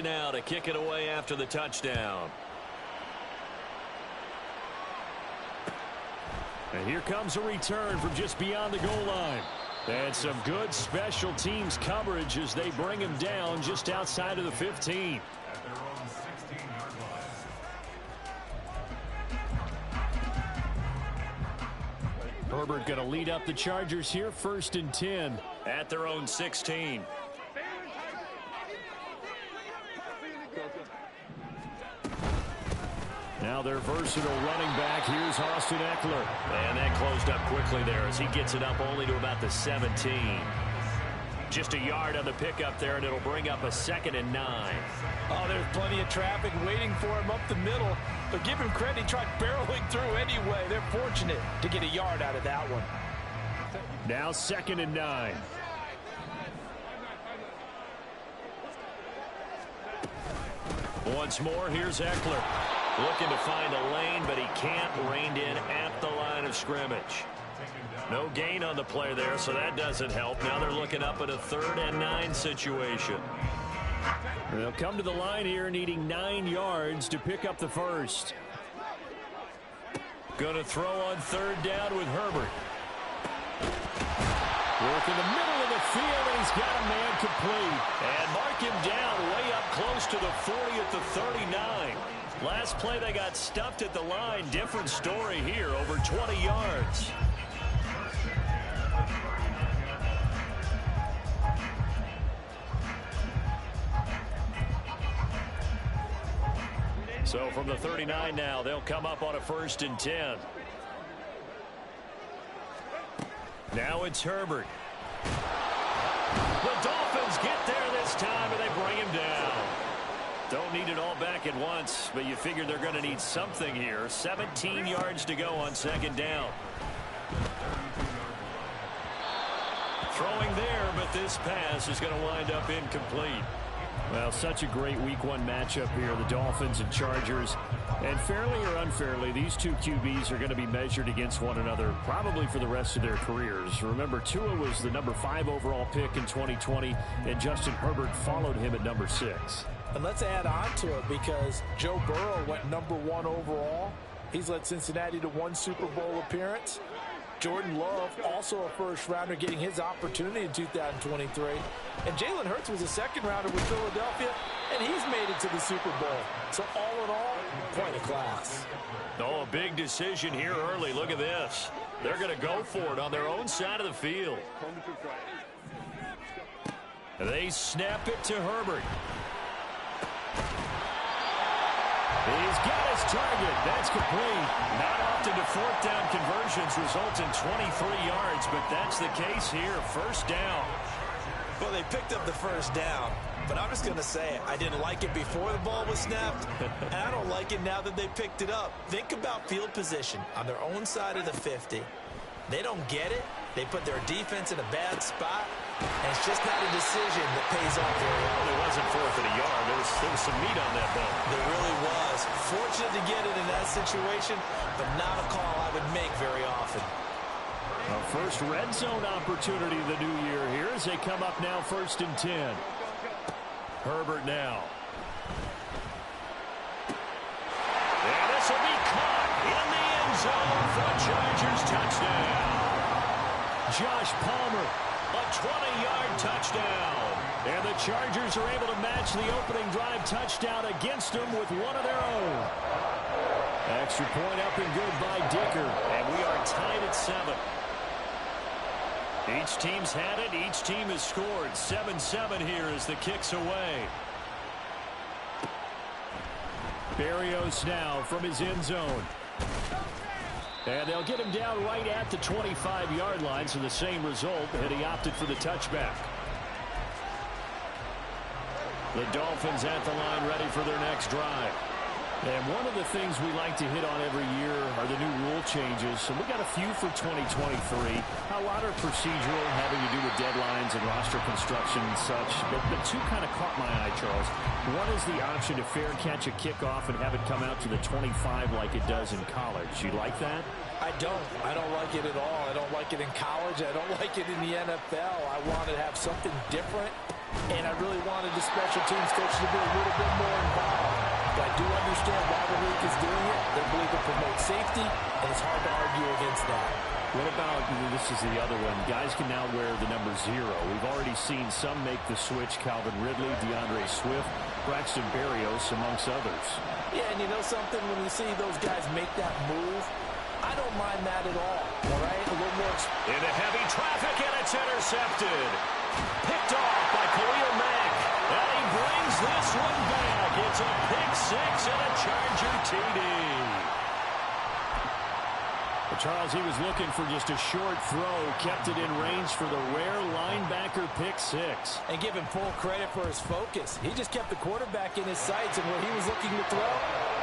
now to kick it away after the touchdown. And here comes a return from just beyond the goal line. And some good special teams coverage as they bring him down just outside of the 15. At their own 16-yard line. Herbert going to lead up the Chargers here, 1st and 10. At their own 16. Now their versatile running back. Here's Austin Eckler. And that closed up quickly there as he gets it up only to about the 17. Just a yard on the pickup there, and it'll bring up a 2nd and 9. Oh, there's plenty of traffic waiting for him up the middle. But give him credit, he tried barreling through anyway. They're fortunate to get a yard out of that one. Now 2nd and 9. Once more, here's Eckler. Looking to find a lane, but he can't. Reined in at the line of scrimmage. No gain on the play there, so that doesn't help. Now they're looking up at a 3rd and 9 situation. They'll come to the line here needing 9 yards to pick up the first. Going to throw on 3rd down with Herbert. Work in the middle of the field, and he's got a man complete. And mark him down way up close to the 40 at the 39. Last play they got stuffed at the line. Different story here, over 20 yards. So from the 39 now, they'll come up on a 1st and 10. Now it's Herbert. The Dolphins get there this time, and they bring him down. Don't need it all back at once, but you figure they're going to need something here. 17 yards to go on 2nd down. Throwing there, but this pass is going to wind up incomplete. Well, such a great Week 1 matchup here, the Dolphins and Chargers. And fairly or unfairly, these two QBs are going to be measured against one another probably for the rest of their careers. Remember, Tua was the number 5 overall pick in 2020, and Justin Herbert followed him at number 6. And let's add on to it because Joe Burrow went number 1 overall. He's led Cincinnati to 1 Super Bowl appearance. Jordan Love, also a first-rounder, getting his opportunity in 2023. And Jalen Hurts was a second-rounder with Philadelphia, and he's made it to the Super Bowl. So all in all, quite a class. Oh, a big decision here early. Look at this. They're going to go for it on their own side of the field. They snap it to Herbert. He's got his target. That's complete. Not often do 4th down conversions result in 23 yards, but that's the case here. 1st down. Well, they picked up the 1st down, but I'm just going to say I didn't like it before the ball was snapped, and I don't like it now that they picked it up. Think about field position on their own side of the 50. They don't get it. They put their defense in a bad spot, and it's just not a decision that pays off very well. It wasn't 4th and a yard. There was some meat on that ball. There really was. Fortunate to get it in that situation, but not a call I would make very often. A first red zone opportunity of the new year here as they come up now 1st and 10. Herbert now. And this will be caught in the end zone for a Chargers touchdown. Josh Palmer. A 20-yard touchdown. And the Chargers are able to match the opening drive touchdown against them with one of their own. Extra point up and good by Dicker. And we are tied at 7. Each team's had it. Each team has scored. 7-7 here as the kick's away. Berrios now from his end zone. And they'll get him down right at the 25-yard line, so the same result, and he opted for the touchback. The Dolphins at the line ready for their next drive. And one of the things we like to hit on every year are the new rule changes. And we got a few for 2023. A lot are procedural, having to do with deadlines and roster construction and such. But two kind of caught my eye, Charles. One is the option to fair catch a kickoff and have it come out to the 25 like it does in college. You like that? I don't. I don't like it at all. I don't like it in college. I don't like it in the NFL. I want to have something different. And I really wanted the special teams coach to be a little bit more involved. But I do understand why the league is doing it. They believe it promotes safety, and it's hard to argue against that. What about, this is the other one, guys can now wear the number 0. We've already seen some make the switch, Calvin Ridley, DeAndre Swift, Braxton Berrios, amongst others. Yeah, and you know something, when you see those guys make that move, I don't mind that at all right? A little more... Into heavy traffic, and it's intercepted. Picked off by Khalil Mack, and he brings this one back. It's a pick 6 and a Charger TD. Charles, he was looking for just a short throw, kept it in range for the rare linebacker pick 6. And give him full credit for his focus. He just kept the quarterback in his sights, and where he was looking to throw,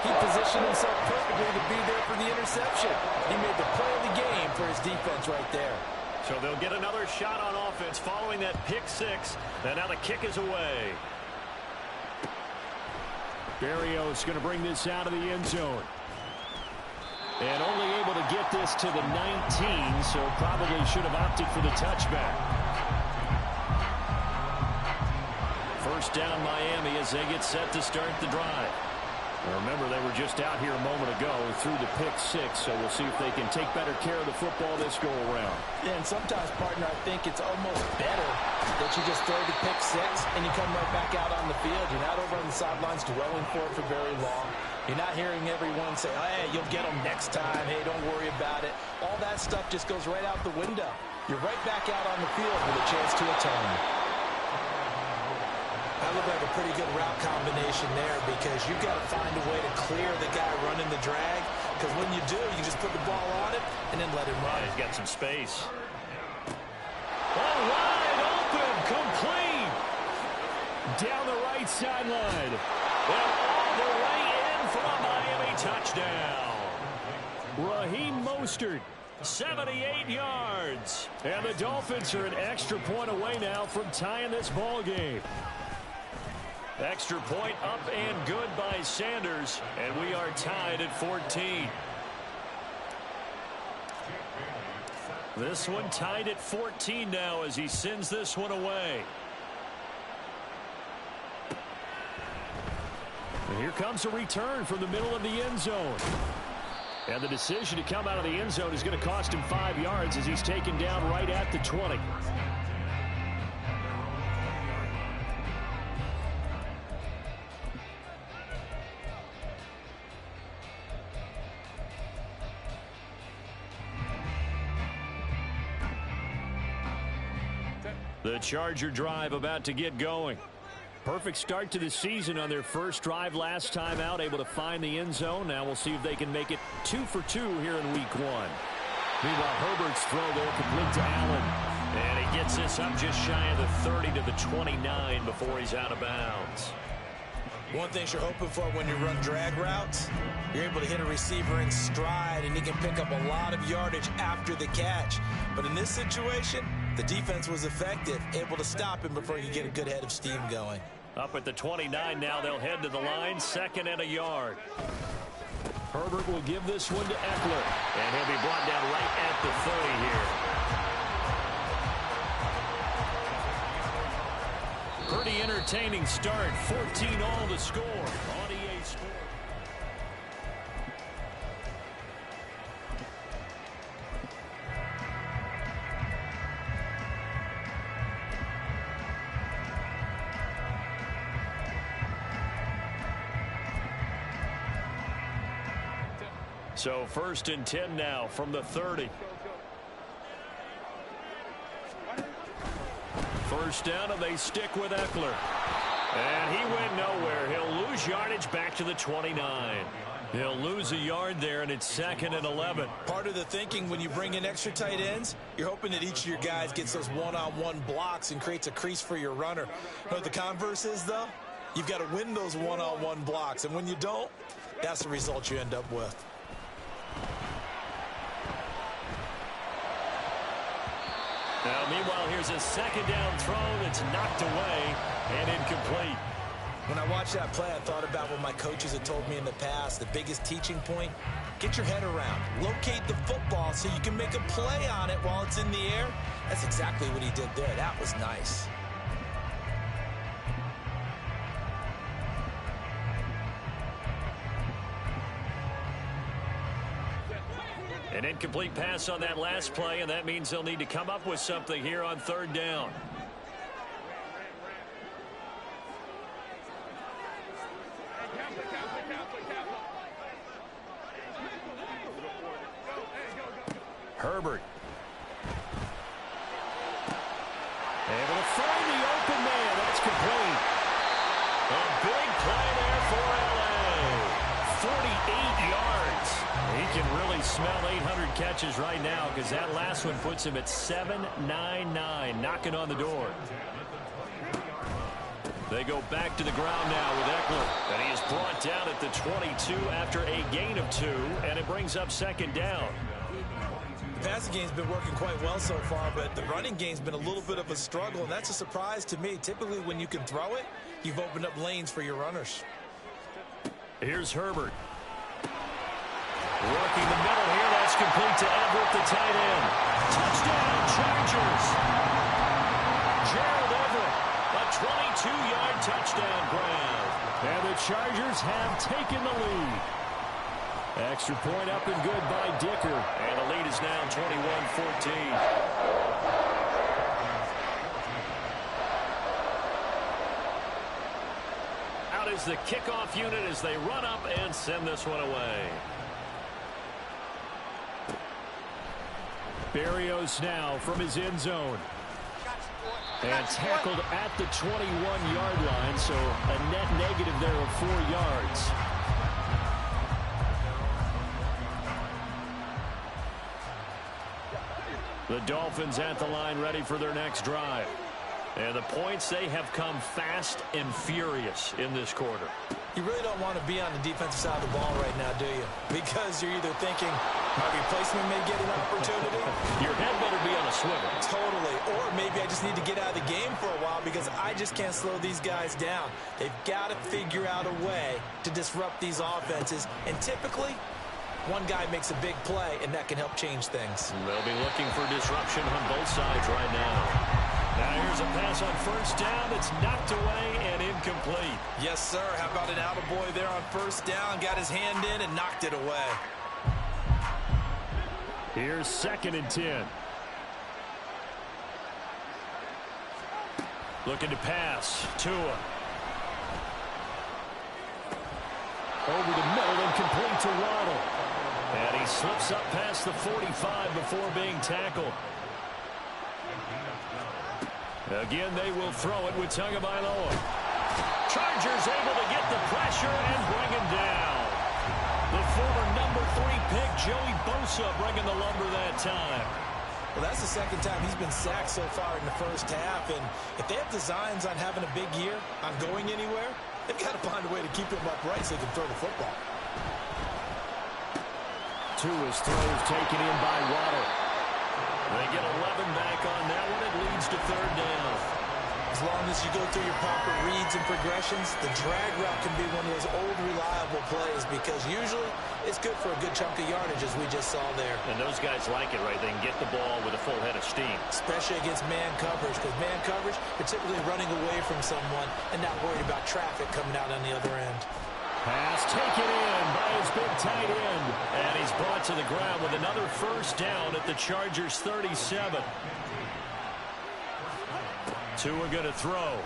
he positioned himself perfectly to be there for the interception. He made the play of the game for his defense right there. So they'll get another shot on offense following that pick 6, and now the kick is away. Berrios going to bring this out of the end zone. And only able to get this to the 19, so probably should have opted for the touchback. First down Miami as they get set to start the drive. Now remember, they were just out here a moment ago through the pick 6, so we'll see if they can take better care of the football this go-around. Yeah, and sometimes, partner, I think it's almost better that you just throw the pick 6 and you come right back out on the field. You're not over on the sidelines dwelling for it for very long. You're not hearing everyone say, oh, hey, you'll get them next time. Hey, don't worry about it. All that stuff just goes right out the window. You're right back out on the field with a chance to atone. That looked like a pretty good route combination there because you've got to find a way to clear the guy running the drag, because when you do, you can just put the ball on it and then let him run. He's got some space. Oh, wide open, complete. Down the right sideline. And all the way in for a Miami touchdown. Raheem Mostert. 78 yards. And the Dolphins are an extra point away now from tying this ball game. Extra point up and good by Sanders, and we are tied at 14. This one tied at 14 now as he sends this one away. And here comes a return from the middle of the end zone. And the decision to come out of the end zone is going to cost him 5 yards as he's taken down right at the 20. The Charger drive about to get going. Perfect start to the season on their first drive last time out, able to find the end zone. Now we'll see if they can make it 2 for 2 here in week 1. Meanwhile, Herbert's throw there complete to Allen. And he gets this up just shy of the 30 to the 29 before he's out of bounds. One thing you're hoping for when you run drag routes, you're able to hit a receiver in stride, and he can pick up a lot of yardage after the catch. But in this situation, the defense was effective, able to stop him before he could get a good head of steam going. Up at the 29 now, they'll head to the line, 2nd and a yard. Herbert will give this one to Eckler. And he'll be brought down right at the 30 here. Pretty entertaining start. 14-all to score on EA Sports. So 1st and 10 now from the 30. First down, and they stick with Eckler. And he went nowhere. He'll lose yardage back to the 29. He'll lose a yard there, and it's 2nd and 11. Part of the thinking when you bring in extra tight ends, you're hoping that each of your guys gets those one-on-one blocks and creates a crease for your runner. You know what the converse is, though? You've got to win those one-on-one blocks, and when you don't, that's the result you end up with. Now, meanwhile, here's a 2nd down throw that's knocked away and incomplete. When I watched that play, I thought about what my coaches had told me in the past. The biggest teaching point, get your head around. Locate the football so you can make a play on it while it's in the air. That's exactly what he did there. That was nice. An incomplete pass on that last play, and that means they'll need to come up with something here on third down. Herbert. Able to find the open man. That's complete. A big play there for L.A. 48 yards. He can really smell 800 catches right now because that last one puts him at 799, knocking on the door. They go back to the ground now with Eckler. And he is brought down at the 22 after a gain of 2, and it brings up second down. The passing game's been working quite well so far, but the running game's been a little bit of a struggle, and that's a surprise to me. Typically, when you can throw it, you've opened up lanes for your runners. Here's Herbert. Working the middle here. That's complete to Everett, the tight end. Touchdown, Chargers. Gerald Everett, a 22-yard touchdown grab. And the Chargers have taken the lead. Extra point up and good by Dicker. And the lead is now 21-14. Out is the kickoff unit as they run up and send this one away. Berrios now from his end zone. And tackled at the 21-yard line, so a net negative there of 4 yards. The Dolphins at the line ready for their next drive. And the points, they have come fast and furious in this quarter. You really don't want to be on the defensive side of the ball right now, do you? Because you're either thinking my replacement may get an opportunity. Your head better be on a swivel. Totally. Or maybe I just need to get out of the game for a while because I just can't slow these guys down. They've got to figure out a way to disrupt these offenses. And typically, one guy makes a big play, and that can help change things. They'll be looking for disruption on both sides right now. Now here's a pass on first down that's knocked away and incomplete. Yes, sir. How about an attaboy there on first down? Got his hand in and knocked it away. Here's 2nd and 10. Looking to pass. Tua. Over the middle and complete to Waddle. And he slips up past the 45 before being tackled. Again, they will throw it with Tagovailoa. Chargers able to get the pressure and bring him down. The former number 3 pick, Joey Bosa, bringing the lumber that time. Well, that's the second time he's been sacked so far in the first half. And if they have designs on having a big year, on going anywhere, they've got to find a way to keep him upright so he can throw the football. Tua's throws taken in by Waddle. They get 11 back on that one. It leads to third down. As long as you go through your proper reads and progressions, the drag route can be one of those old reliable plays because usually it's good for a good chunk of yardage as we just saw there. And those guys like it, right? They can get the ball with a full head of steam. Especially against man coverage because man coverage, you're typically running away from someone and not worried about traffic coming out on the other end. Pass taken in by his big tight end. And he's brought to the ground with another first down at the Chargers 37. Tua going to throw.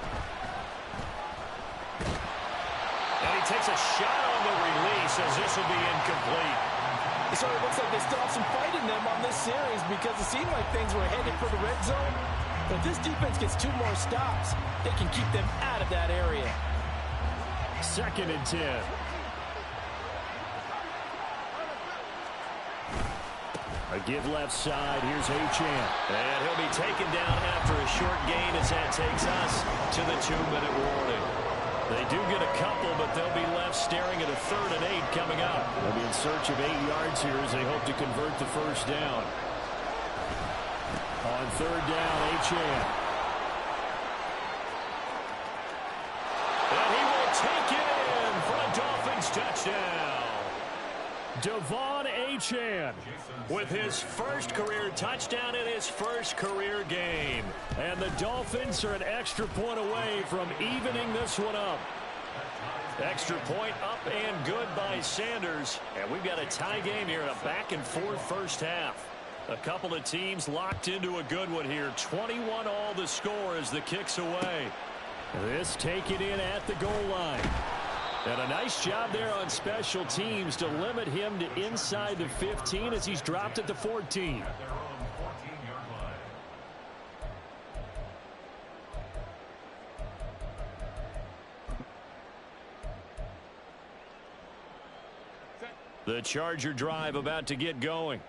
And he takes a shot on the release as this will be incomplete. So it looks like they still have some fight in them on this series because it seemed like things were headed for the red zone. But if this defense gets 2 more stops, they can keep them out of that area. 2nd and 10. A give left side. Here's Achane. And he'll be taken down after a short gain as that takes us to the 2-minute warning. They do get a couple, but they'll be left staring at a 3rd and 8 coming up. They'll be in search of 8 yards here as they hope to convert the first down. On 3rd down, Achane. And he will take it in for a Dolphins touchdown. Devon Achane with his first career touchdown in his first career game. And the Dolphins are an extra point away from evening this one up. Extra point up and good by Sanders. And we've got a tie game here in a back-and-forth first half. A couple of teams locked into a good one here. 21 all the score as the kick's away. This taken in at the goal line. And a nice job there on special teams to limit him to inside the 15 as he's dropped at the 14. At their own 14-yard line. The Charger drive about to get going.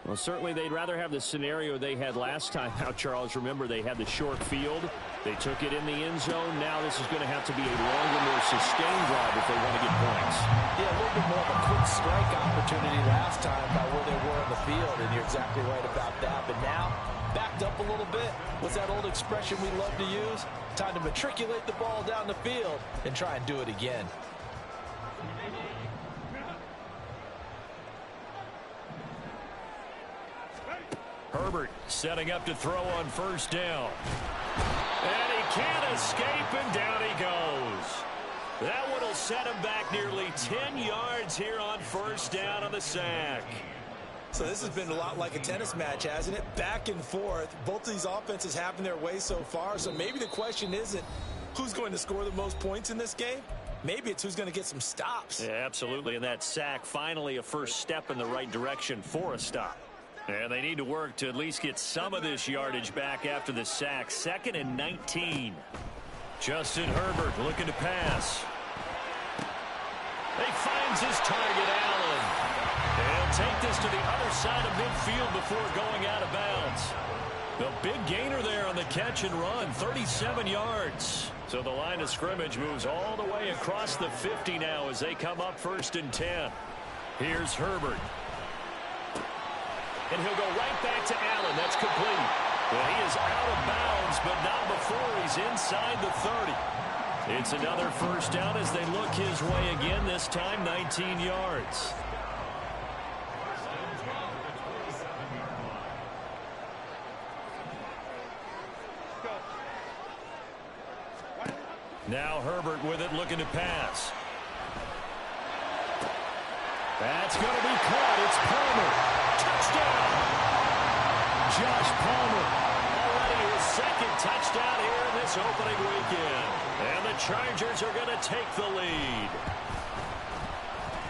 Well, certainly they'd rather have the scenario they had last time out, Charles. Remember, they had the short field. They took it in the end zone. Now this is going to have to be a longer, more sustained drive if they want to get points. Yeah, a little bit more of a quick strike opportunity last time by where they were on the field, and you're exactly right about that. But now, backed up a little bit. What's that old expression we love to use? Time to matriculate the ball down the field and try and do it again. Herbert setting up to throw on first down. And he can't escape, and down he goes. That one will set him back nearly 10 yards here on first down on the sack. So this has been a lot like a tennis match, hasn't it? Back and forth. Both of these offenses having their way so far. So maybe the question isn't who's going to score the most points in this game. Maybe it's who's going to get some stops. Yeah, absolutely. And that sack, finally a first step in the right direction for a stop. And they need to work to at least get some of this yardage back after the sack. 2nd and 19. Justin Herbert looking to pass. He finds his target, Allen. He'll take this to the other side of midfield before going out of bounds. The big gainer there on the catch and run, 37 yards. So the line of scrimmage moves all the way across the 50 now as they come up 1st and 10. Here's Herbert. And he'll go right back to Allen. That's complete. Well, he is out of bounds, but not before he's inside the 30. It's another first down as they look his way again, this time 19 yards. Now Herbert with it, looking to pass. That's going to be caught. It's Palmer. Touchdown! Josh Palmer, already his 2nd touchdown here in this opening weekend. And the Chargers are going to take the lead.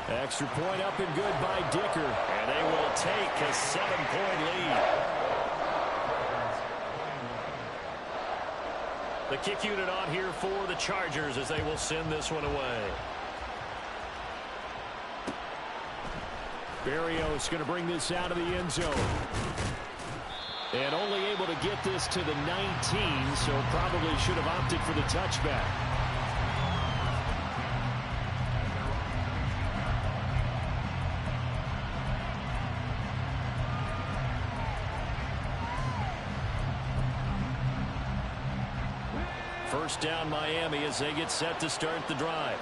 Extra point up and good by Dicker. And they will take a 7-point lead. The kick unit on here for the Chargers as they will send this one away. Berrios going to bring this out of the end zone. And only able to get this to the 19, so probably should have opted for the touchback. First down Miami as they get set to start the drive.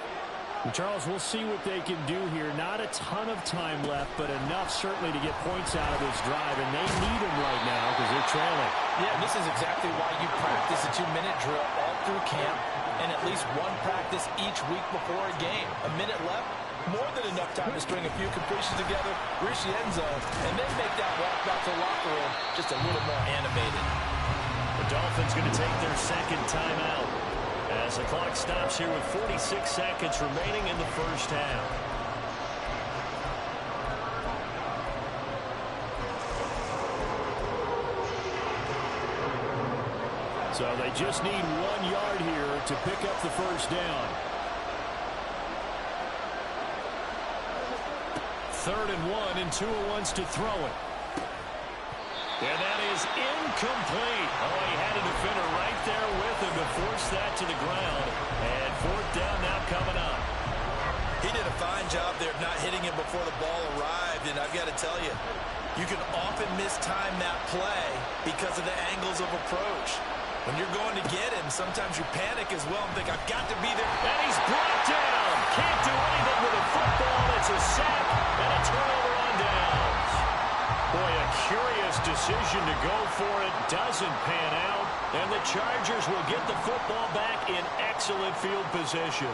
And Charles, we'll see what they can do here. Not a ton of time left, but enough certainly to get points out of this drive, and they need them right now because they're trailing. Yeah, this is exactly why you practice a 2-minute drill all through camp and at least one practice each week before a game. A minute left, more than enough time to string a few completions together, reach the end zone, and then make that walk back to the locker room just a little more animated. The Dolphins going to take their 2nd timeout as the clock stops here with 46 seconds remaining in the first half. So they just need 1 yard here to pick up the first down. 3rd and 1, and Tua wants to throw it. And that is incomplete. Oh, he had a defender right there with him to force that to the ground. And 4th down now coming up. He did a fine job there of not hitting him before the ball arrived, and I've got to tell you, you can often mistime that play because of the angles of approach. When you're going to get him, sometimes you panic as well and think, I've got to be there. And he's brought down. Can't do anything with a football. It's a sack and a turnover on downs. Boy, a curious decision to go for it. Doesn't pan out. And the Chargers will get the football back in excellent field position.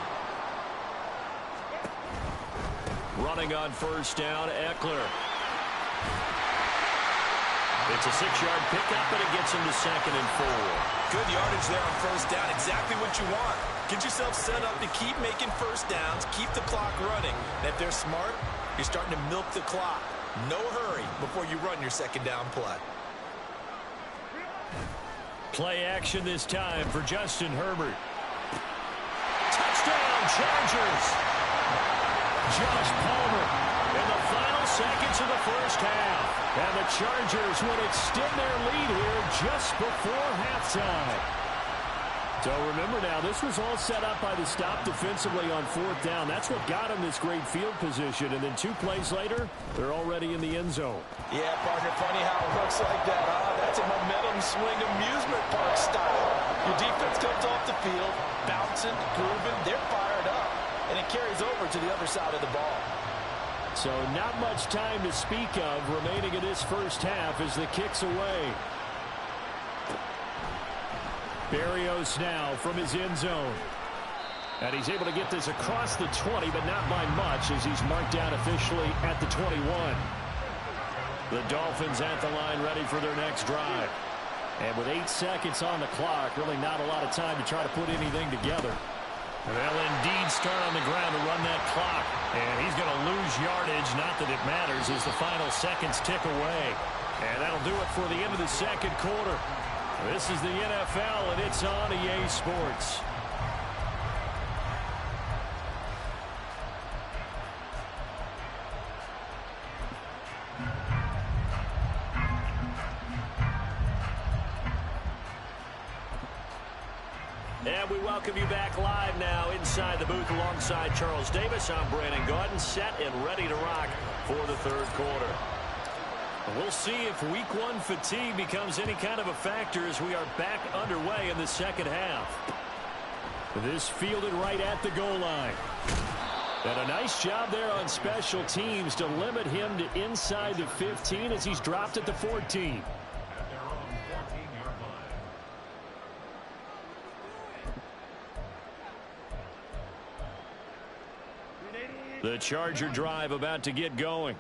Running on first down, Eckler. It's a 6-yard pickup, and it gets him to 2nd and 4. Good yardage there on first down. Exactly what you want. Get yourself set up to keep making first downs, keep the clock running. And if they're smart, you're starting to milk the clock. No hurry before you run your 2nd down play. Play action this time for Justin Herbert. Touchdown, Chargers! Josh Palmer in the final seconds of the first half. And the Chargers will extend their lead here just before halftime. So remember now, this was all set up by the stop defensively on 4th down. That's what got him this great field position. And then 2 plays later, they're already in the end zone. Yeah, partner, funny how it looks like that, huh? That's a momentum swing amusement park style. Your defense comes off the field, bouncing, grooving, they're fired up, and it carries over to the other side of the ball. So not much time to speak of remaining in this first half as the kick's away. Berrios now from his end zone. And he's able to get this across the 20, but not by much as he's marked down officially at the 21. The Dolphins at the line ready for their next drive. And with 8 seconds on the clock, really not a lot of time to try to put anything together. They'll indeed start on the ground to run that clock. And he's going to lose yardage, not that it matters, as the final seconds tick away. And that'll do it for the end of the second quarter. This is the NFL, and it's on EA Sports. And we welcome you back live now inside the booth alongside Charles Davis. I'm Brandon Gaudin, set and ready to rock for the third quarter. We'll see if week 1 fatigue becomes any kind of a factor as we are back underway in the second half. This fielded right at the goal line. And a nice job there on special teams to limit him to inside the 15 as he's dropped at the 14. The Charger drive about to get going.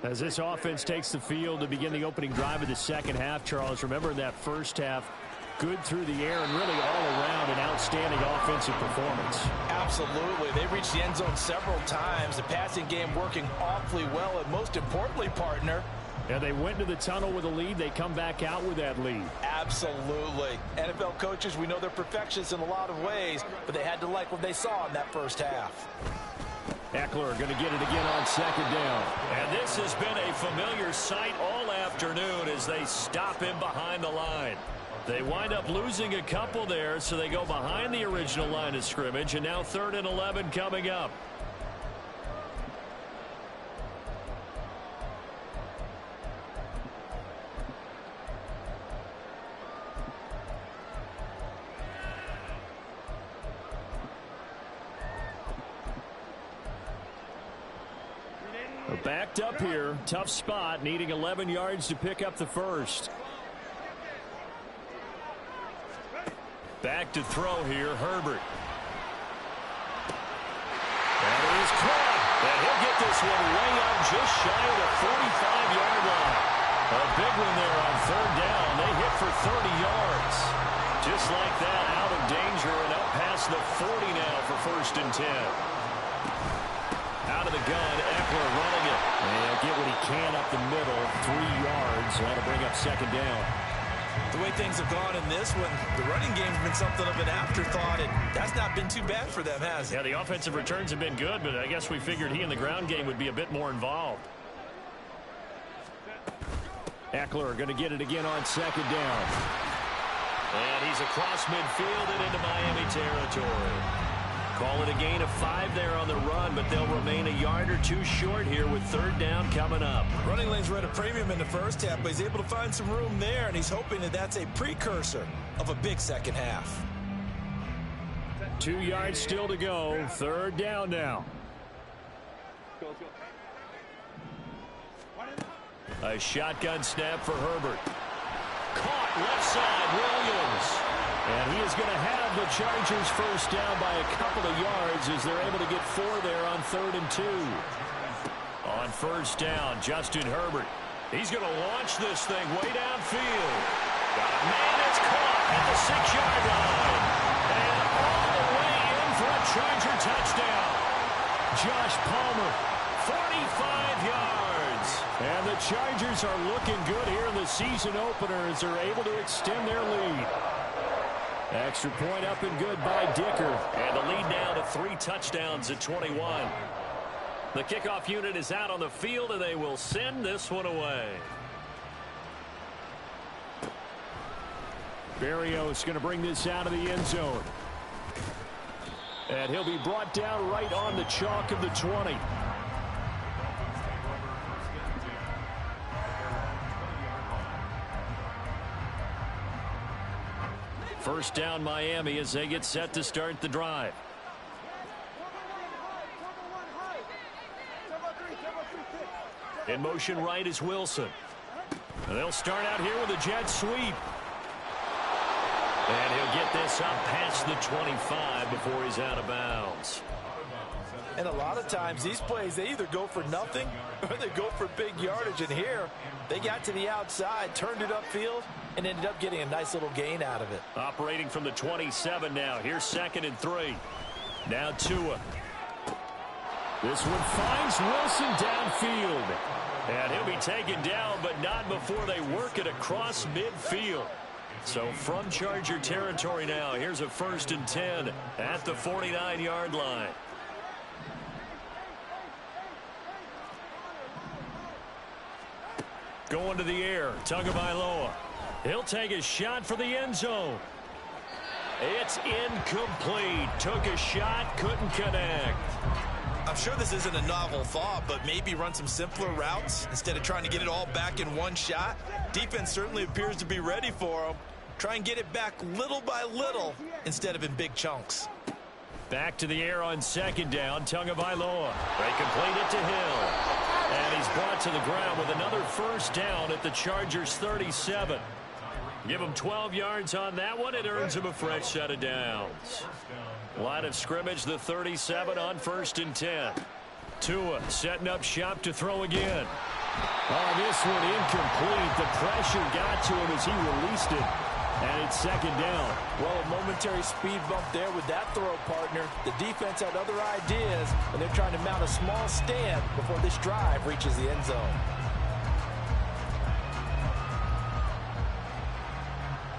As this offense takes the field to begin the opening drive of the second half, Charles, remember in that first half, good through the air and really all around an outstanding offensive performance. Absolutely. They reached the end zone several times. The passing game working awfully well, and most importantly, partner, Yeah, they went to the tunnel with a lead. They come back out with that lead. absolutely. NFL coaches, we know they're perfectionists in a lot of ways, but they had to like what they saw in that first half. Eckler going to get it again on 2nd down. And this has been a familiar sight all afternoon as they stop him behind the line. They wind up losing a couple there, so they go behind the original line of scrimmage, and now 3rd and 11 coming up. Backed up here, tough spot, needing 11 yards to pick up the first. Back to throw here, Herbert. That is caught. And he'll get this one way up just shy of the 45-yard line. A big one there on 3rd down. They hit for 30 yards. Just like that, out of danger and up past the 40 now for 1st and 10. Out of the gun, Eckler running it. And get what he can up the middle, 3 yards. That'll bring up 2nd down. The way things have gone in this one, the running game's been something of an afterthought, and that's not been too bad for them, has it? Yeah, the offensive returns have been good, but I guess we figured he in the ground game would be a bit more involved. Eckler going to get it again on 2nd down. And he's across midfield and into Miami territory. Call it a gain of 5 there on the run, but they'll remain a yard or 2 short here with 3rd down coming up. Running lanes were at a premium in the first half, but he's able to find some room there, and he's hoping that that's a precursor of a big second half. 2 yards still to go. 3rd down now. A shotgun snap for Herbert. Caught left side, Williams. And he is going to have the Chargers first down by a couple of yards as they're able to get 4 there on 3rd and 2. on first down. Justin Herbert. He's going to launch this thing way downfield. Got a man that's caught at the 6-yard line. And all the way in for a Charger touchdown. Josh Palmer, 45 yards. And the Chargers are looking good here in the season opener as they're able to extend their lead. Extra point up and good by Dicker. And the lead now to 3 touchdowns at 21. The kickoff unit is out on the field, and they will send this one away. Berrios going to bring this out of the end zone. And he'll be brought down right on the chalk of the 20. First down Miami as they get set to start the drive. In motion right is Wilson. And they'll start out here with a jet sweep. And he'll get this up past the 25 before he's out of bounds. And a lot of times these plays, they either go for nothing or they go for big yardage. And here, they got to the outside, turned it upfield, and ended up getting a nice little gain out of it. Operating from the 27 now. Here's 2nd and 3. Now Tua. This one finds Wilson downfield. And he'll be taken down, but not before they work it across midfield. So from Charger territory now, here's a 1st and 10 at the 49-yard line. Going to the air, Tagovailoa. He'll take a shot for the end zone. It's incomplete. Took a shot, couldn't connect. I'm sure this isn't a novel thought, but maybe run some simpler routes instead of trying to get it all back in one shot. Defense certainly appears to be ready for him. Try and get it back little by little instead of in big chunks. Back to the air on 2nd down, Tagovailoa. They complete it to Hill. And he's brought to the ground with another 1st down at the Chargers' 37. Give him 12 yards on that one. It earns him a fresh set of downs. Line of scrimmage, the 37 on 1st and 10. Tua setting up shop to throw again. Oh, this one incomplete. The pressure got to him as he released it. And it's 2nd down. Well, a momentary speed bump there with that throw, partner. The defense had other ideas, and they're trying to mount a small stand before this drive reaches the end zone.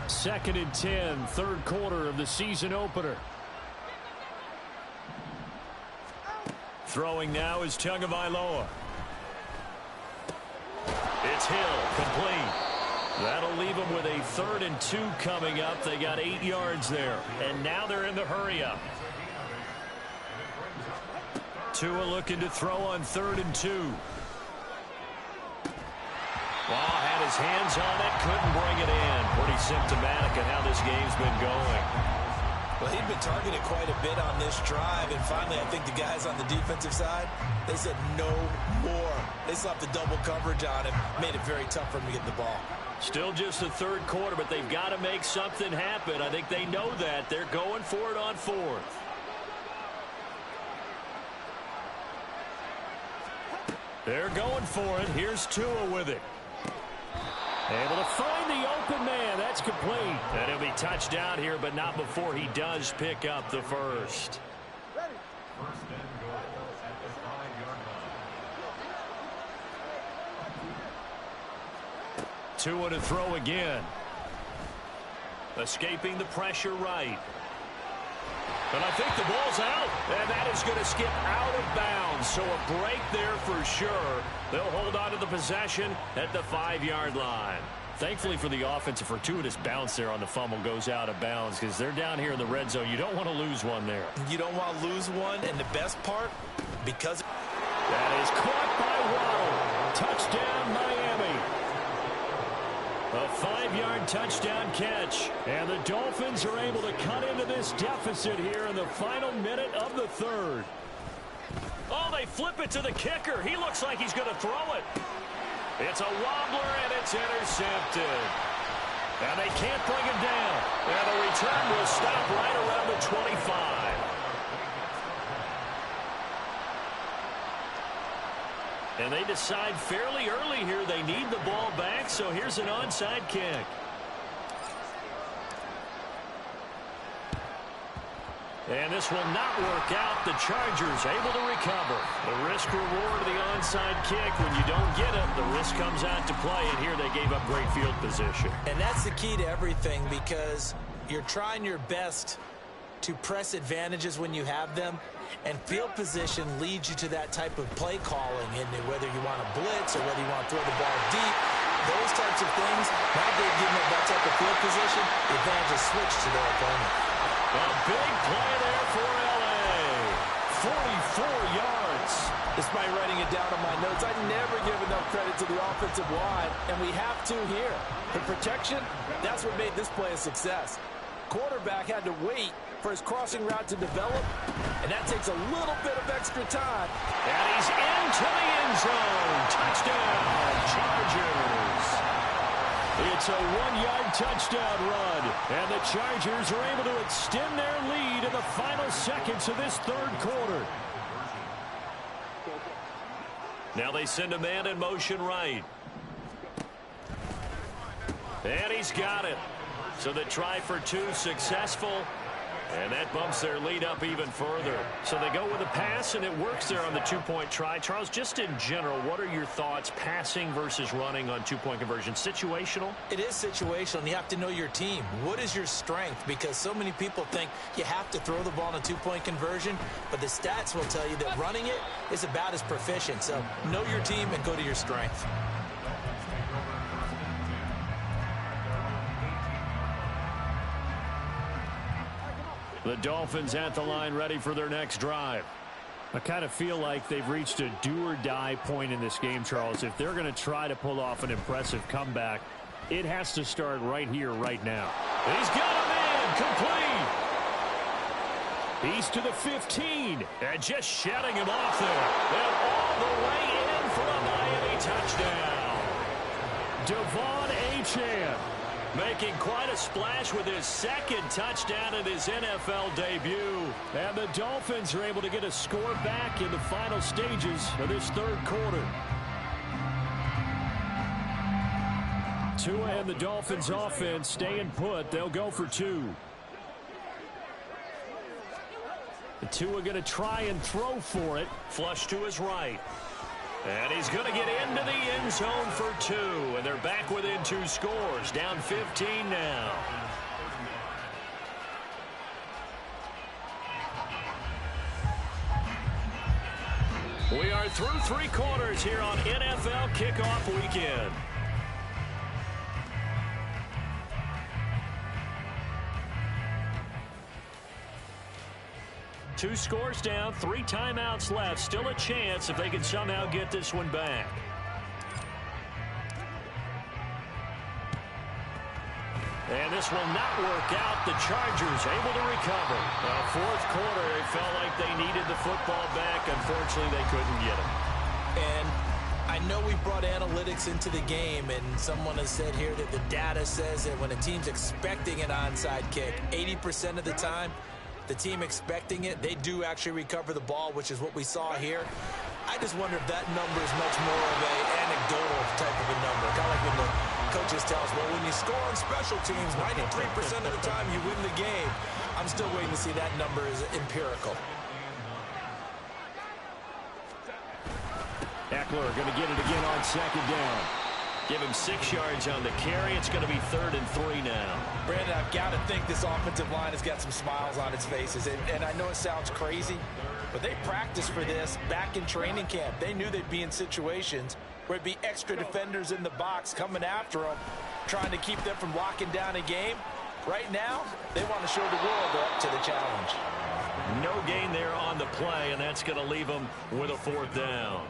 2nd and 10, 3rd quarter of the season opener. Throwing now is Tagovailoa. It's Hill, complete. That'll leave them with a 3rd and 2 coming up. They got 8 yards there. And now they're in the hurry-up. Tua looking to throw on 3rd and 2. Well, had his hands on it, couldn't bring it in. Pretty symptomatic of how this game's been going. Well, he'd been targeted quite a bit on this drive, and finally I think the guys on the defensive side, they said no more. They slapped the double coverage on him, made it very tough for him to get the ball. Still just the 3rd quarter, but they've got to make something happen. I think they know that. They're going for it on 4th. They're going for it. Here's Tua with it. Able to find the open man. That's complete. And he'll be touched down here, but not before he does pick up the 1st. Tua to throw again. Escaping the pressure right. But I think the ball's out. And that is going to skip out of bounds. So a break there for sure. They'll hold on to the possession at the 5-yard line. Thankfully for the offense, a fortuitous bounce there on the fumble goes out of bounds because they're down here in the red zone. You don't want to lose one there. You don't want to lose one, and the best part, because... That is caught by Waddle. Touchdown, Miami. A 5-yard touchdown catch. And the Dolphins are able to cut into this deficit here in the final minute of the 3rd. Oh, they flip it to the kicker. He looks like he's going to throw it. It's a wobbler, and it's intercepted. And they can't bring him down. And the return will stop right around the 25. And they decide fairly early here they need the ball back, so here's an onside kick. And this will not work out. The Chargers able to recover. The risk-reward of the onside kick. When you don't get it, the risk comes out to play, and here they gave up great field position. And that's the key to everything, because you're trying your best to press advantages when you have them, and field position leads you to that type of play calling, and whether you want to blitz or whether you want to throw the ball deep, those types of things. Now they've given up that type of field position, the advantage is switched to their opponent. A big play there for L.A. 44 yards. Despite writing it down on my notes, I never give enough credit to the offensive line, and we have to here. The protection, that's what made this play a success. Quarterback had to wait for his crossing route to develop, and that takes a little bit of extra time. And he's into the end zone. Touchdown, Chargers. It's a 1-yard touchdown run, and the Chargers are able to extend their lead in the final seconds of this third quarter. Now they send a man in motion right. And he's got it. So the try for two successful. And that bumps their lead up even further. So they go with a pass, and it works there on the two-point try. Charles, just in general, what are your thoughts passing versus running on two-point conversion? Situational? It is situational, and you have to know your team. What is your strength? Because so many people think you have to throw the ball in a two-point conversion, but the stats will tell you that running it is about as proficient. So know your team and go to your strength. The Dolphins at the line ready for their next drive. I kind of feel like they've reached a do-or-die point in this game, Charles. If they're going to try to pull off an impressive comeback, it has to start right here, right now. He's got a man complete. He's to the 15. And just shutting him off there. And all the way in for a Miami touchdown. Devon Achane making quite a splash with his second touchdown in his NFL debut. And the Dolphins are able to get a score back in the final stages of this third quarter. Tua and the Dolphins offense staying put. They'll go for two. Tua going to try and throw for it. Flush to his right. And he's going to get into the end zone for two. And they're back within two scores. Down 15 now. We are through three quarters here on NFL Kickoff Weekend. Two scores down, 3 timeouts left. Still a chance if they can somehow get this one back. And this will not work out. The Chargers able to recover. Fourth quarter, they felt like they needed the football back. Unfortunately, they couldn't get it. And I know we brought analytics into the game, and someone has said here that the data says that when a team's expecting an onside kick, 80% of the time, the team expecting it, they do actually recover the ball, which is what we saw here. I just wonder if that number is much more of an anecdotal type of a number. Kind of like when the coaches tell us, well, when you score on special teams, 93% of the time you win the game. I'm still waiting to see that number is empirical. Eckler going to get it again on second down. Give him 6 yards on the carry. It's going to be 3rd and 3 now. Brandon, I've got to think this offensive line has got some smiles on its faces. And I know it sounds crazy, but they practiced for this back in training camp. They knew they'd be in situations where it'd be extra defenders in the box coming after them, trying to keep them from locking down a game. Right now, they want to show the world they're up to the challenge. No gain there on the play, and that's going to leave them with a 4th down.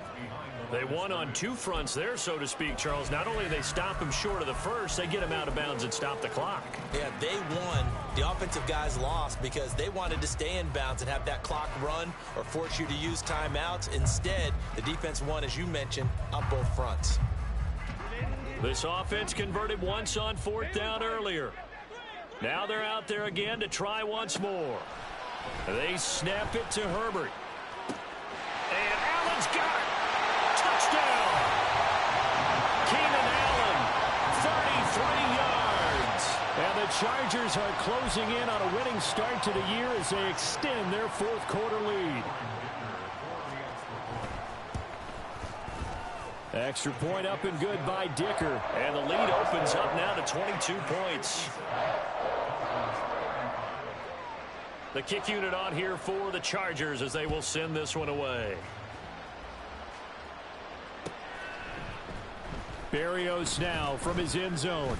They won on two fronts there, so to speak, Charles. Not only do they stop him short of the first, they get him out of bounds and stop the clock. Yeah, they won. The offensive guys lost because they wanted to stay in bounds and have that clock run or force you to use timeouts. Instead, the defense won, as you mentioned, on both fronts. This offense converted once on 4th down earlier. Now they're out there again to try once more. They snap it to Herbert. And Allen's got it. Touchdown! yards. And the Chargers are closing in on a winning start to the year as they extend their fourth quarter lead. Extra point up and good by Dicker. And the lead opens up now to 22 points. The kick unit on here for the Chargers as they will send this one away. Berrios now from his end zone.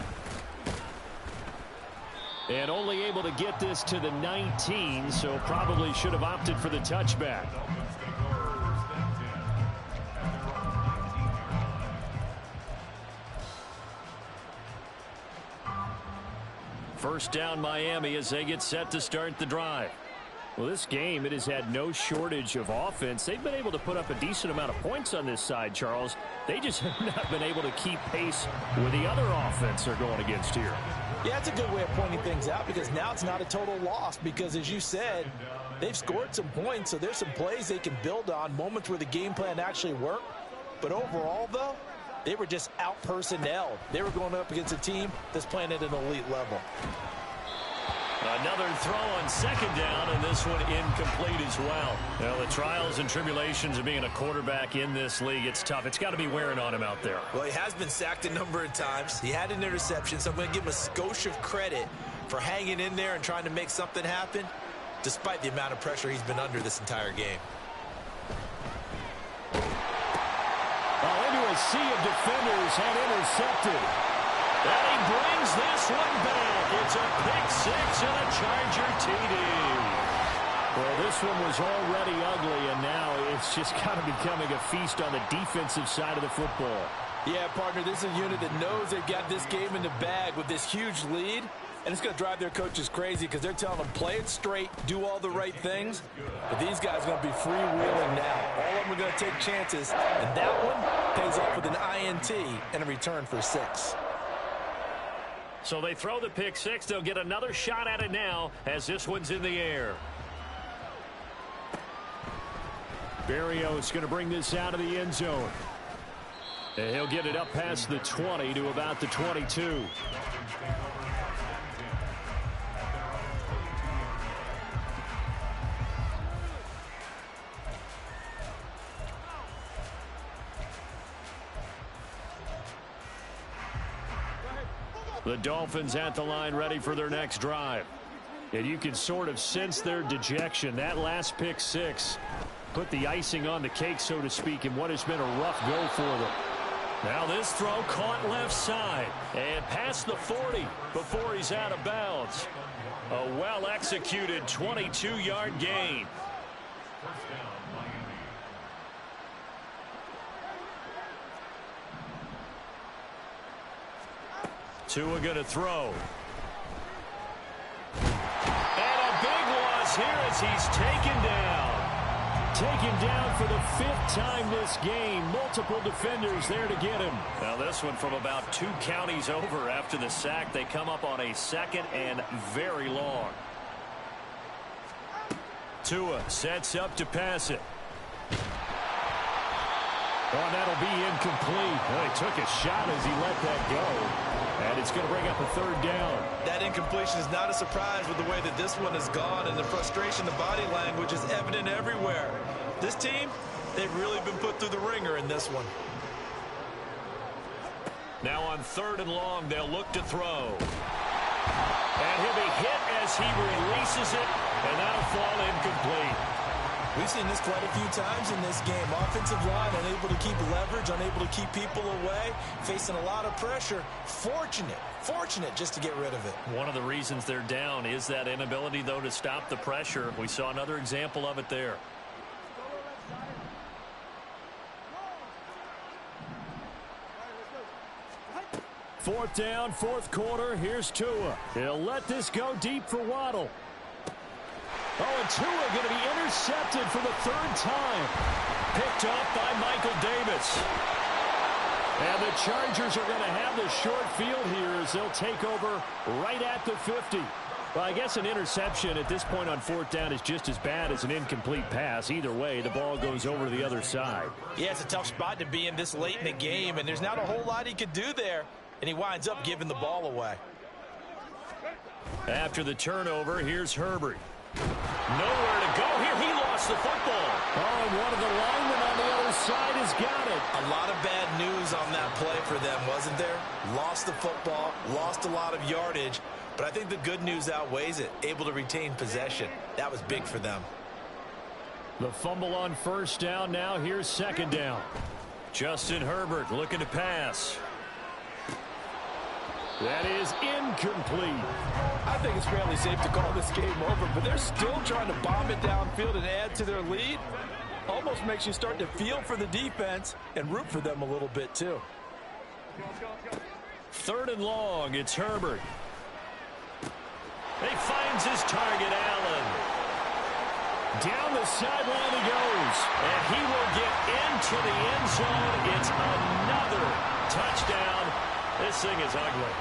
And only able to get this to the 19, so probably should have opted for the touchback. First down Miami as they get set to start the drive. Well, this game, it has had no shortage of offense. They've been able to put up a decent amount of points on this side, Charles. They just have not been able to keep pace with the other offense they're going against here. Yeah, that's a good way of pointing things out because now it's not a total loss because, as you said, they've scored some points, so there's some plays they can build on, moments where the game plan actually worked. But overall, though, they were just out-personnelled. They were going up against a team that's playing at an elite level. Another throw on second down, and this one incomplete as well. Well, the trials and tribulations of being a quarterback in this league, it's tough. It's got to be wearing on him out there. Well, he has been sacked a number of times. He had an interception, so I'm going to give him a skosh of credit for hanging in there and trying to make something happen, despite the amount of pressure he's been under this entire game. Well, into a sea of defenders and intercepted. And he brings this one back. It's a pick-6 and a Charger TD. Well, this one was already ugly, and now it's just kind of becoming a feast on the defensive side of the football. Yeah, partner, this is a unit that knows they've got this game in the bag with this huge lead, and it's going to drive their coaches crazy because they're telling them, play it straight, do all the right things. But these guys are going to be freewheeling now. All of them are going to take chances, and that one pays off with an INT and a return for 6. So they throw the pick-6. They'll get another shot at it now as this one's in the air. Berrios going to bring this out of the end zone. And he'll get it up past the 20 to about the 22. The Dolphins at the line ready for their next drive. And you can sort of sense their dejection. That last pick-6 put the icing on the cake, so to speak, in what has been a rough go for them. Now this throw caught left side and past the 40 before he's out of bounds. A well-executed 22-yard gain. Tua going to throw. And a big loss here as he's taken down. Taken down for the 5th time this game. Multiple defenders there to get him. Now this one from about 2 counties over after the sack. They come up on a 2nd and very long. Tua sets up to pass it. Oh, that'll be incomplete. Well, he took a shot as he let that go. And it's going to bring up a 3rd down. That incompletion is not a surprise with the way that this one has gone, and the frustration, the body language is evident everywhere. This team, they've really been put through the ringer in this one. Now on 3rd and long, they'll look to throw. And he'll be hit as he releases it, and that'll fall incomplete. We've seen this quite a few times in this game. Offensive line unable to keep leverage, unable to keep people away, facing a lot of pressure. Fortunate just to get rid of it. One of the reasons they're down is that inability, though, to stop the pressure. We saw another example of it there. Fourth down, 4th quarter. Here's Tua. He'll let this go deep for Waddle. Oh, and Tua going to be intercepted for the 3rd time. Picked off by Michael Davis. And the Chargers are going to have the short field here as they'll take over right at the 50. Well, I guess an interception at this point on 4th down is just as bad as an incomplete pass. Either way, the ball goes over to the other side. Yeah, it's a tough spot to be in this late in the game, and there's not a whole lot he could do there. and he winds up giving the ball away. After the turnover, here's Herbert. Nowhere to go here. He lost the football. Oh, and one of the linemen on the other side has got it. A lot of bad news on that play for them, wasn't there? Lost the football, lost a lot of yardage, but I think the good news outweighs it. Able to retain possession. That was big for them. The fumble on first down. Now here's second down. Justin Herbert looking to pass. That is incomplete. I think it's fairly safe to call this game over, but they're still trying to bomb it downfield and add to their lead. Almost makes you start to feel for the defense and root for them a little bit too. Third and long, it's Herbert. He finds his target, Allen. Down the sideline he goes. And he will get into the end zone. It's another touchdown. This thing is ugly.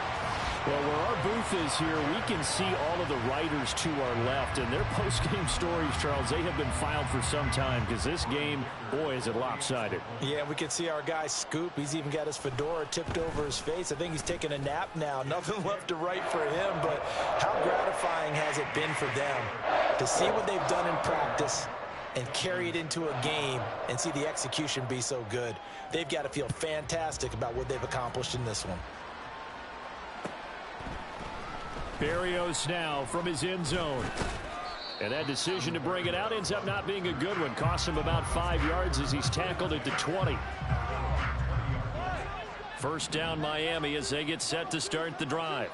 Well, where our booth is here, we can see all of the writers to our left. And their post-game stories, Charles, they have been filed for some time because this game, boy, is it lopsided. Yeah, we can see our guy Scoop. He's even got his fedora tipped over his face. I think he's taking a nap now. Nothing left to write for him, but how gratifying has it been for them to see what they've done in practice and carry it into a game and see the execution be so good. They've got to feel fantastic about what they've accomplished in this one. Berrios now from his end zone. And that decision to bring it out ends up not being a good one. Costs him about 5 yards as he's tackled at the 20. First down Miami as they get set to start the drive.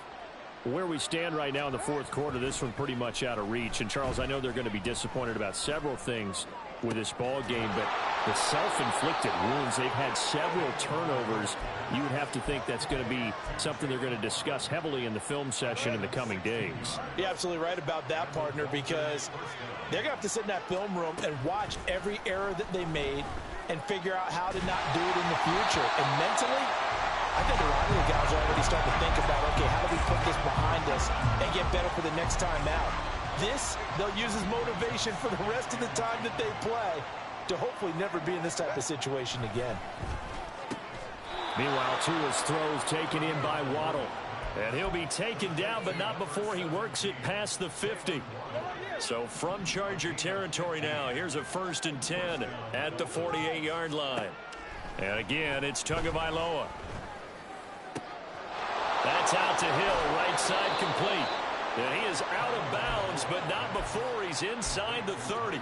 Where we stand right now in the fourth quarter, this one pretty much out of reach. And, Charles, I know they're going to be disappointed about several things with this ball game, but the self-inflicted wounds, they've had several turnovers. You would have to think that's going to be something they're going to discuss heavily in the film session in the coming days. You're absolutely right about that, partner, because they're going to have to sit in that film room and watch every error that they made and figure out how to not do it in the future. And mentally, I think a lot of the guys are already starting to think about, okay, how do we put this behind us and get better for the next time out? This, they'll use as motivation for the rest of the time that they play to hopefully never be in this type of situation again. Meanwhile, Tua's throws taken in by Waddle. And he'll be taken down, but not before he works it past the 50. So from Charger territory now, here's a 1st and 10 at the 48-yard line. And again, it's Tagovailoa. That's out to Hill, right side complete. And he is out of bounds, but not before he's inside the 30.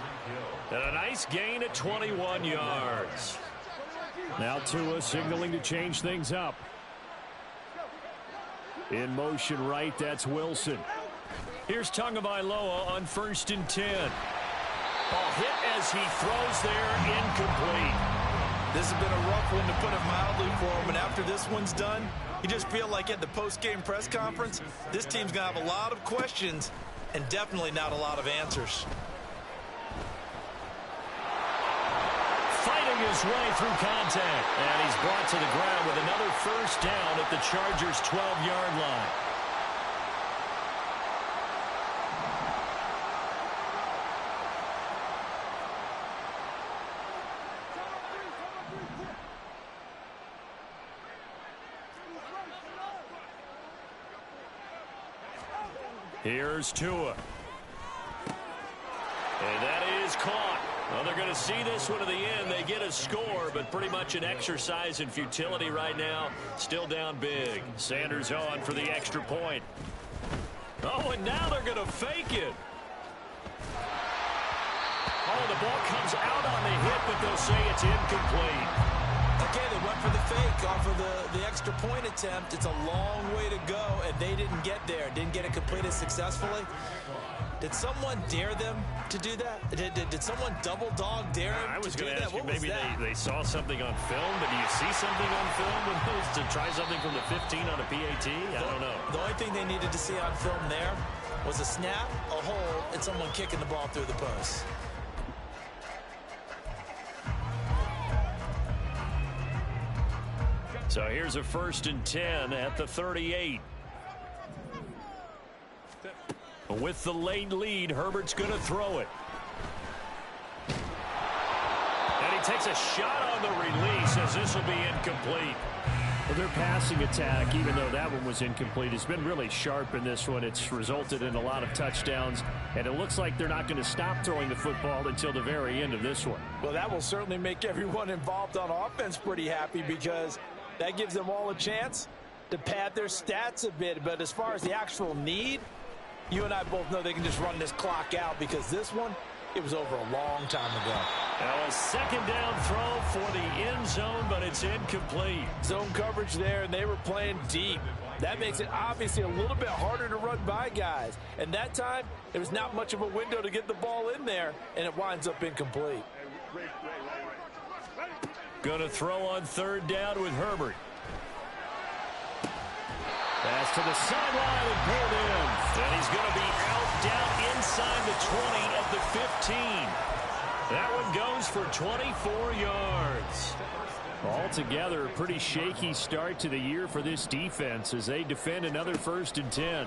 And a nice gain at 21 yards. Now Tua signaling to change things up. In motion right, that's Wilson. Here's Tagovailoa on 1st and 10. Ball hit as he throws there, incomplete. This has been a rough one, to put it mildly, for him. And after this one's done, you just feel like at the post-game press conference, this team's going to have a lot of questions and definitely not a lot of answers. Fighting his way through contact. And he's brought to the ground with another 1st down at the Chargers' 12-yard line. Here's Tua. And that is caught. Well, they're going to see this one to the end. They get a score, but pretty much an exercise in futility right now. Still down big. Sanders on for the extra point. Oh, and now they're going to fake it. Oh, the ball comes out on the hit, but they'll say it's incomplete. Okay, they went for the fake off of the extra point attempt. It's a long way to go, and they didn't get there. Didn't get it completed successfully. Did someone dare them to do that? Did someone double dog dare them I was to do going to that? ask you, What was maybe that? they saw something on film, but do you see something on film with those to try something from the 15 on a PAT? I don't know. The only thing they needed to see on film there was a snap, a hold, and someone kicking the ball through the post. So here's a 1st and 10 at the 38. With the late lead, Herbert's going to throw it. And he takes a shot on the release as this will be incomplete. Well, their passing attack, even though that one was incomplete, has been really sharp in this one. It's resulted in a lot of touchdowns, and it looks like they're not going to stop throwing the football until the very end of this one. Well, that will certainly make everyone involved on offense pretty happy because that gives them all a chance to pad their stats a bit. But as far as the actual need, you and I both know they can just run this clock out because this one, it was over a long time ago. Now a second down throw for the end zone, but it's incomplete. Zone coverage there, and they were playing deep. That makes it obviously a little bit harder to run by guys. And that time, there was not much of a window to get the ball in there, and it winds up incomplete. Going to throw on third down with Herbert. Pass to the sideline and pulled in. And he's going to be out down inside the 20 at the 15. That one goes for 24 yards. Altogether, a pretty shaky start to the year for this defense as they defend another 1st and 10.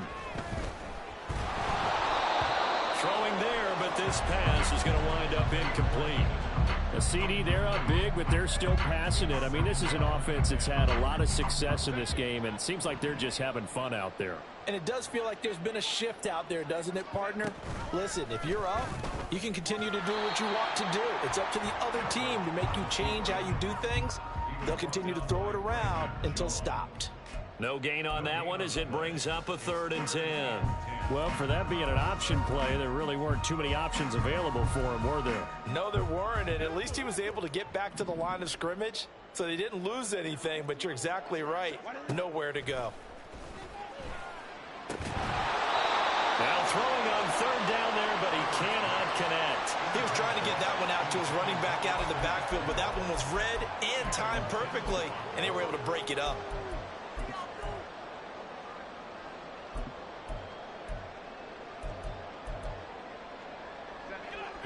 Throwing there, but this pass is going to wind up incomplete. A CD, they're up big, but they're still passing it. I mean, this is an offense that's had a lot of success in this game, and it seems like they're just having fun out there. And it does feel like there's been a shift out there, doesn't it, partner? Listen, if you're up, you can continue to do what you want to do. It's up to the other team to make you change how you do things. They'll continue to throw it around until stopped. No gain on that one as it brings up a 3rd and 10. Well, for that being an option play, there really weren't too many options available for him, were there? No, there weren't, and at least he was able to get back to the line of scrimmage, so they didn't lose anything, but you're exactly right. Nowhere to go. Now throwing on third down there, but he cannot connect. He was trying to get that one out to his running back out of the backfield, but that one was read and timed perfectly, and they were able to break it up.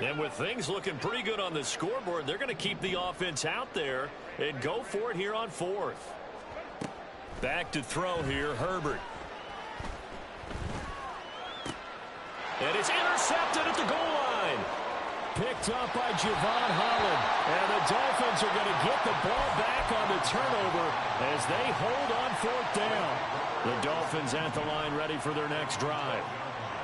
And with things looking pretty good on the scoreboard, they're going to keep the offense out there and go for it here on 4th. Back to throw here, Herbert. And it's intercepted at the goal line. Picked up by Javon Holland. And the Dolphins are going to get the ball back on the turnover as they hold on 4th down. The Dolphins at the line ready for their next drive.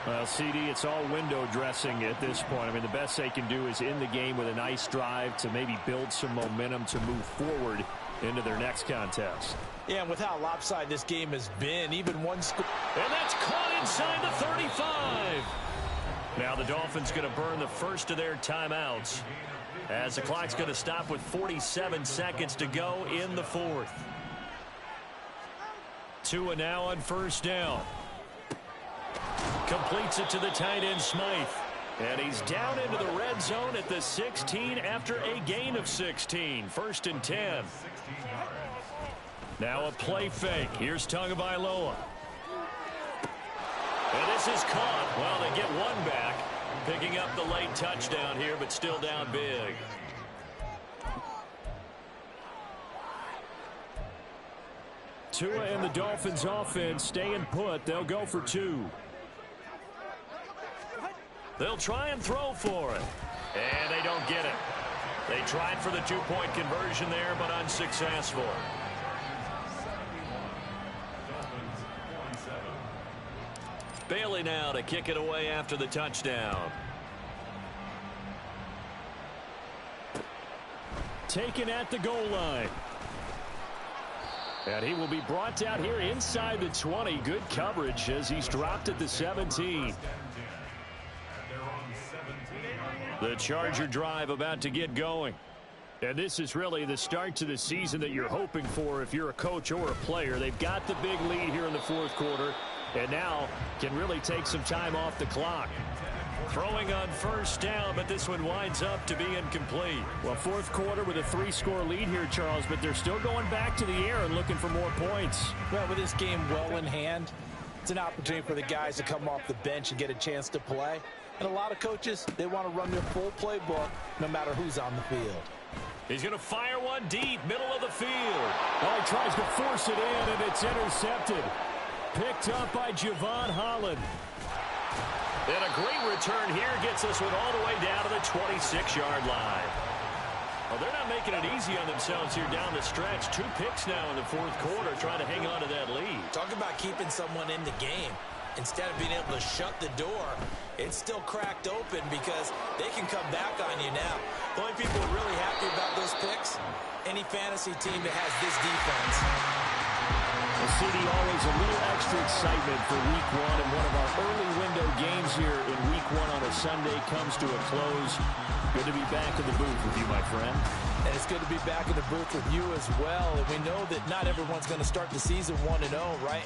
Well, CD, it's all window dressing at this point. I mean, the best they can do is end the game with a nice drive to maybe build some momentum to move forward into their next contest. Yeah, and with how lopsided this game has been, even one score. And that's caught inside the 35. Now the Dolphins going to burn the first of their timeouts as the clock's going to stop with 47 seconds to go in the 4th. Tua now on 1st down. Completes it to the tight end, Smythe. And he's down into the red zone at the 16 after a gain of 16. 1st and 10. Now a play fake. Here's Tagovailoa. And this is caught. Well, they get one back. Picking up the late touchdown here, but still down big. Tua and the Dolphins offense staying put. They'll go for 2. They'll try and throw for it. And they don't get it. They tried for the 2-point conversion there, but unsuccessful. Bailey now to kick it away after the touchdown. Taken at the goal line. And he will be brought down here inside the 20. Good coverage as he's dropped at the 17. The Charger drive about to get going. And this is really the start to the season that you're hoping for if you're a coach or a player. They've got the big lead here in the 4th quarter and now can really take some time off the clock. Throwing on 1st down, but this one winds up to be incomplete. Well, 4th quarter with a 3-score lead here, Charles, but they're still going back to the air and looking for more points. Well, with this game well in hand, it's an opportunity for the guys to come off the bench and get a chance to play. And a lot of coaches, they want to run their full playbook no matter who's on the field. He's going to fire one deep, middle of the field. Well, he tries to force it in, and it's intercepted. Picked up by Javon Holland. And a great return here gets this one all the way down to the 26-yard line. Well, they're not making it easy on themselves here down the stretch. 2 picks now in the fourth quarter, trying to hang on to that lead. Talk about keeping someone in the game. Instead of being able to shut the door, it's still cracked open because they can come back on you now. The only people who are really happy about those picks, any fantasy team that has this defense. The city always a little extra excitement for week 1, and one of our early window games here in week 1 on a Sunday comes to a close. Good to be back in the booth with you, my friend. And it's good to be back in the booth with you as well. And we know that not everyone's going to start the season 1-0, right?